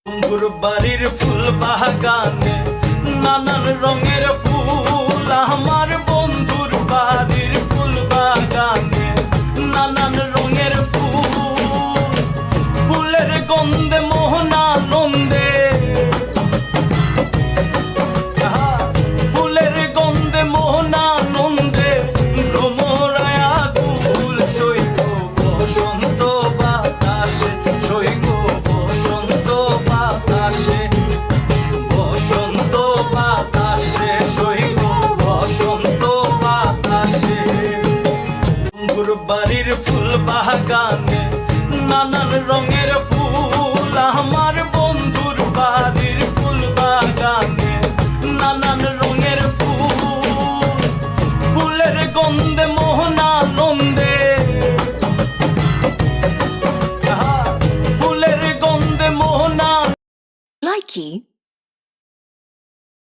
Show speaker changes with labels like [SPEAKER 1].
[SPEAKER 1] বন্ধুর বাড়ির ফুল বাগানে নানান রঙের ফুল, আমার বন্ধুর বাড়ির ফুল বাগানে নানান রঙের ফুল, ফুলের গন্ধে মোহনানন্দে, ফুলের গন্ধে মোহনানন্দে ভ্রমরায় আকুল সৈক বসন্ত বাতাসে, সৈক বসন্ত বাতাসে, বসন্ত বাতাসে, সৈক বসন্ত বাতাসে। বন্ধুর বাড়ির ফুল বাগানে নানান রঙের ফুল, আমার বন্ধুর বাড়ির ফুল বাগানে নানান রঙের ফুল, ফুলের গন্ধে মোহনানন্দে, ফুলের গন্ধে মোহনা।
[SPEAKER 2] Likey